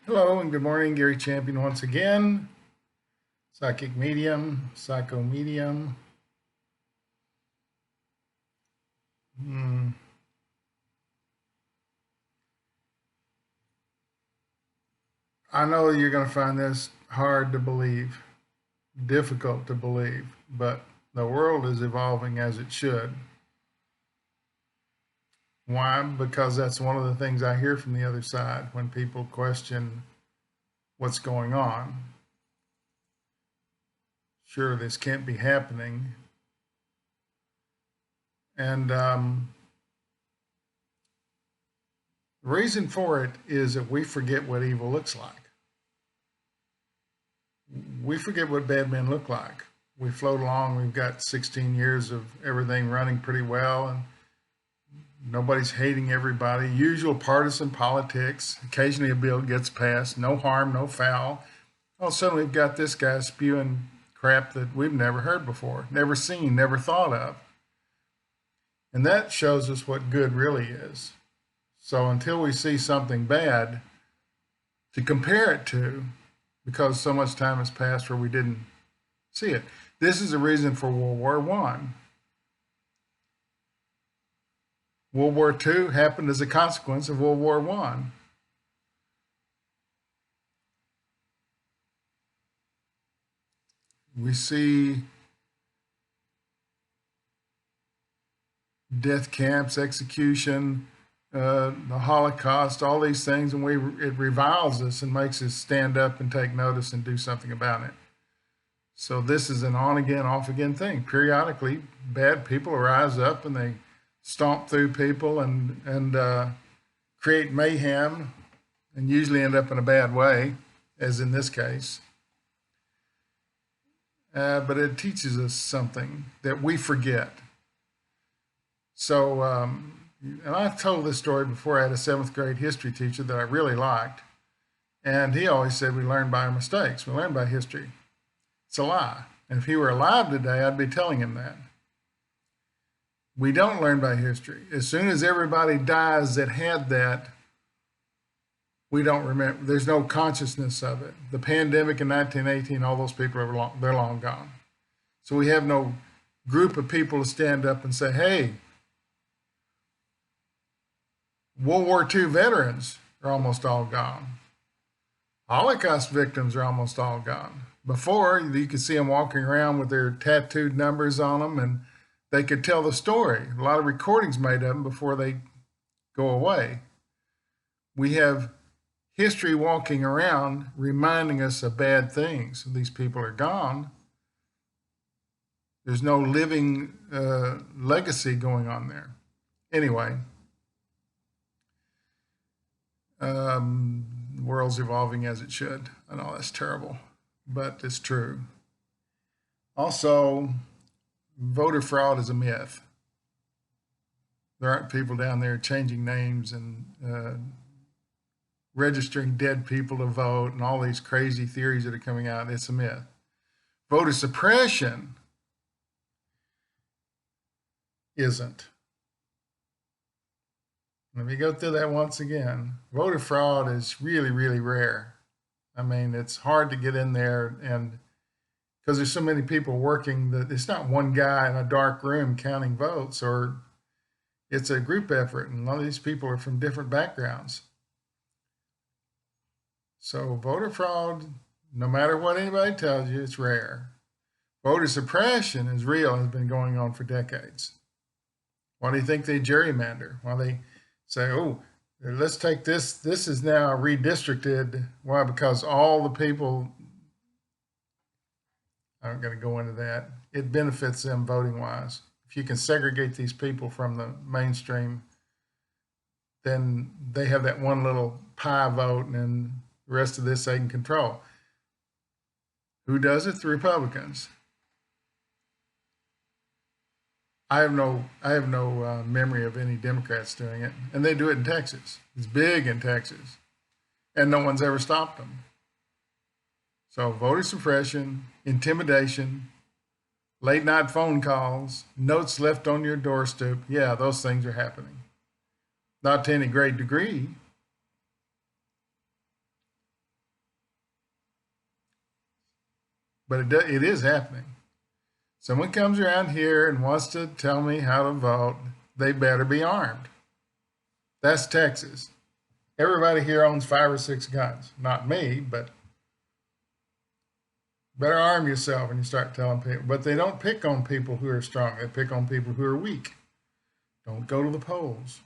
Hello and good morning, Gary Champion once again. Psychic medium, psycho medium. Hmm. I know you're going to find this hard to believe, difficult to believe, but the world is evolving as it should. Why? Because that's one of the things I hear from the other side when people question what's going on. Sure, this can't be happening. And the reason for it is that we forget what evil looks like. We forget what bad men look like. We float along. We've got 16 years of everything running pretty well, and nobody's hating everybody. Usual partisan politics. Occasionally a bill gets passed. No harm, no foul. All of a sudden we've got this guy spewing crap that we've never heard before, never seen, never thought of. And that shows us what good really is. So until we see something bad to compare it to, because so much time has passed where we didn't see it. This is the reason for World War One. World War II happened as a consequence of World War One. We see death camps, execution, the Holocaust, all these things, and it reviles us and makes us stand up and take notice and do something about it. So this is an on again, off again thing. Periodically, bad people rise up and they stomp through people and create mayhem, and usually end up in a bad way, as in this case. But it teaches us something that we forget. So, and I've told this story before. I had a seventh grade history teacher that I really liked, and he always said we learn by our mistakes. We learn by history. It's a lie. And if he were alive today, I'd be telling him that. We don't learn by history. As soon as everybody dies that had that, we don't remember. There's no consciousness of it. The pandemic in 1918, all those people they're long gone. So we have no group of people to stand up and say, hey, World War II veterans are almost all gone. Holocaust victims are almost all gone. Before, you could see them walking around with their tattooed numbers on them, and they could tell the story. A lot of recordings made of them before they go away. We have history walking around reminding us of bad things. These people are gone. There's no living legacy going on there. Anyway, the world's evolving as it should. I know that's terrible, but it's true. Also, voter fraud is a myth. There aren't people down there changing names and registering dead people to vote and all these crazy theories that are coming out. It's a myth. Voter suppression isn't. Let me go through that once again. Voter fraud is really, really rare. I mean, it's hard to get in there, and because there's so many people working that it's not one guy in a dark room counting votes, or it's a group effort, and a lot of these people are from different backgrounds. So voter fraud, no matter what anybody tells you, it's rare. Voter suppression is real, has been going on for decades. Why do you think they gerrymander? Why they say, oh, let's take this. This is now redistricted. Why? Because all the people, I'm going to go into that. It benefits them voting wise. If you can segregate these people from the mainstream, then they have that one little pie vote, and then the rest of this they can control. Who does it? The Republicans. I have no memory of any Democrats doing it, and they do it in Texas. It's big in Texas, and no one's ever stopped them. So voter suppression, intimidation, late night phone calls, notes left on your doorstep. Yeah, those things are happening. Not to any great degree, but it is happening. Someone comes around here and wants to tell me how to vote, they better be armed. That's Texas. Everybody here owns 5 or 6 guns. Not me, but better arm yourself. And you start telling people. But they don't pick on people who are strong. They pick on people who are weak. Don't go to the polls.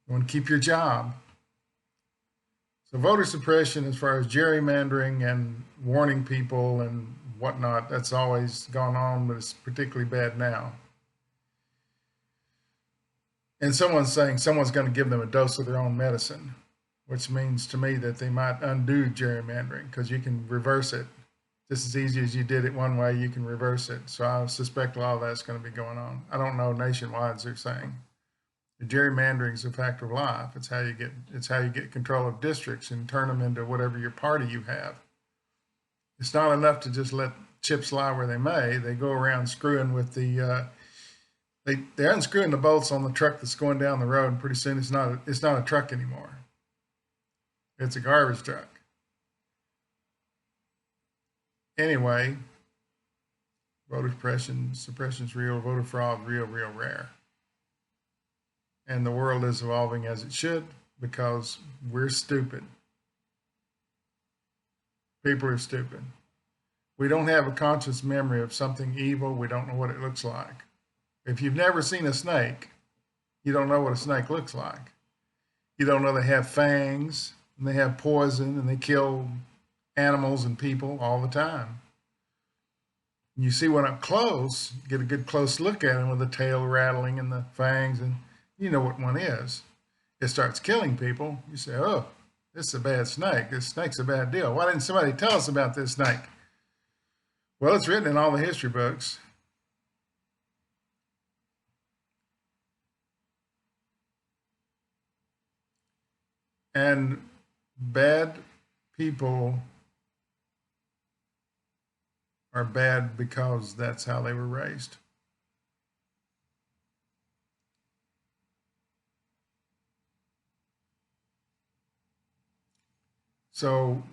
You want to keep your job. So voter suppression, as far as gerrymandering and warning people and whatnot, that's always gone on, but it's particularly bad now. And someone's saying someone's going to give them a dose of their own medicine, which means to me that they might undo gerrymandering because you can reverse it. Just as easy as you did it one way, you can reverse it. So I suspect a lot of that's going to be going on. I don't know nationwide, as they're saying. The gerrymandering is a fact of life. It's how you get control of districts and turn them into whatever your party you have. It's not enough to just let chips lie where they may. They go around screwing with the they're unscrewing the bolts on the truck that's going down the road, and pretty soon it's not a truck anymore. It's a garbage truck. Anyway, voter suppression's real, voter fraud real rare. And the world is evolving as it should because we're stupid. People are stupid. We don't have a conscious memory of something evil. We don't know what it looks like. If you've never seen a snake, you don't know what a snake looks like. You don't know they have fangs and they have poison and they kill animals and people all the time. You see one up close, get a good close look at them with the tail rattling and the fangs, and you know what one is. It starts killing people. You say, oh, this is a bad snake. This snake's a bad deal. Why didn't somebody tell us about this snake? Well, it's written in all the history books. And bad people are bad because that's how they were raised. So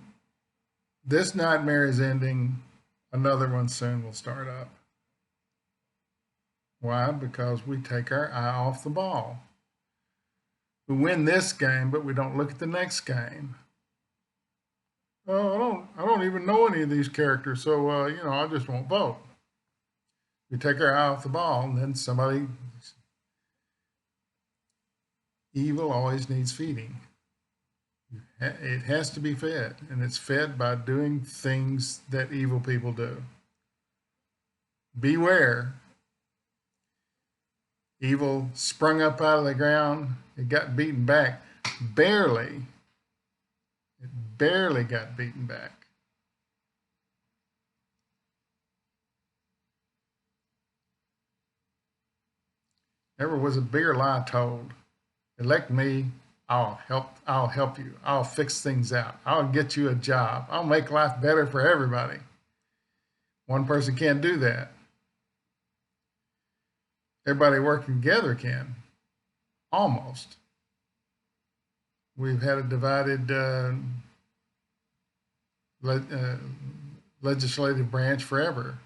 this nightmare is ending. Another one soon will start up. Why? Because we take our eye off the ball. We win this game, but we don't look at the next game. Oh, I don't even know any of these characters, so I just won't vote. We take our eye off the ball, and then somebody. Evil always needs feeding. It has to be fed, and it's fed by doing things that evil people do. Beware. Evil sprung up out of the ground. It got beaten back. Barely. It barely got beaten back. Never was a bigger lie told. Elect me, I'll help you. I'll fix things out. I'll get you a job. I'll make life better for everybody. One person can't do that. Everybody working together can. Almost. We've had a divided legislative branch forever.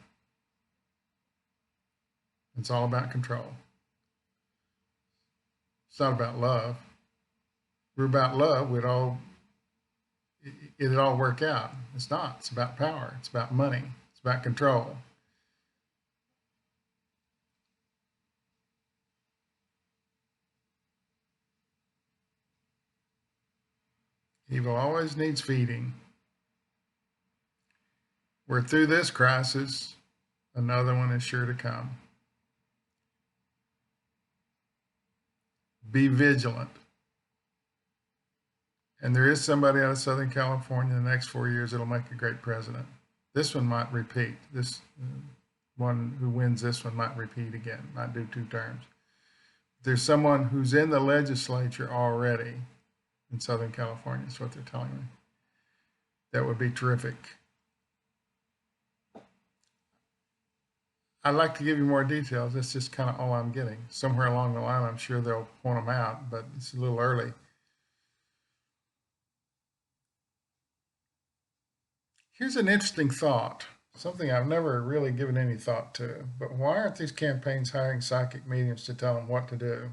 It's all about control. It's not about love. If we're about love, it'd all work out. It's not. It's about power. It's about money. It's about control. Evil always needs feeding. We're through this crisis. Another one is sure to come. Be vigilant. And there is somebody out of Southern California in the next 4 years that'll make a great president. This one might repeat. This one who wins this one might repeat again, might do 2 terms. There's someone who's in the legislature already in Southern California, is what they're telling me. That would be terrific. I'd like to give you more details. That's just kind of all I'm getting. Somewhere along the line, I'm sure they'll point them out, but it's a little early. Here's an interesting thought, something I've never really given any thought to, but why aren't these campaigns hiring psychic mediums to tell them what to do?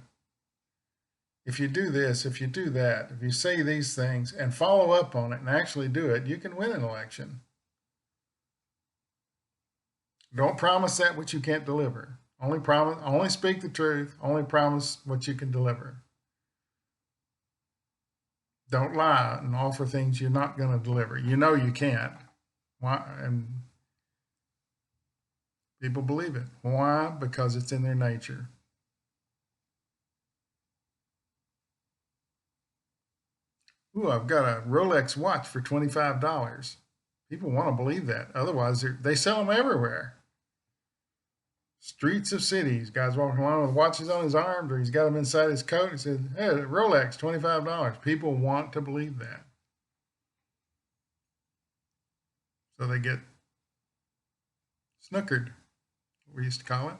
If you do this, if you do that, if you say these things and follow up on it and actually do it, you can win an election. Don't promise that which you can't deliver. Only speak the truth, only promise what you can deliver. Don't lie and offer things you're not going to deliver. You know you can't. Why? And people believe it. Why? Because it's in their nature. Ooh, I've got a Rolex watch for $25. People want to believe that. Otherwise, they sell them everywhere. Streets of cities. Guys walking along with watches on his arms, or he's got them inside his coat. He says, "Hey, Rolex, $25." People want to believe that, so they get snookered. We used to call it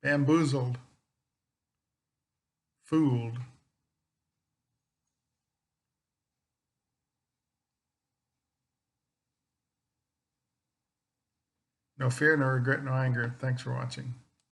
bamboozled, fooled. No fear, no regret, no anger. Thanks for watching.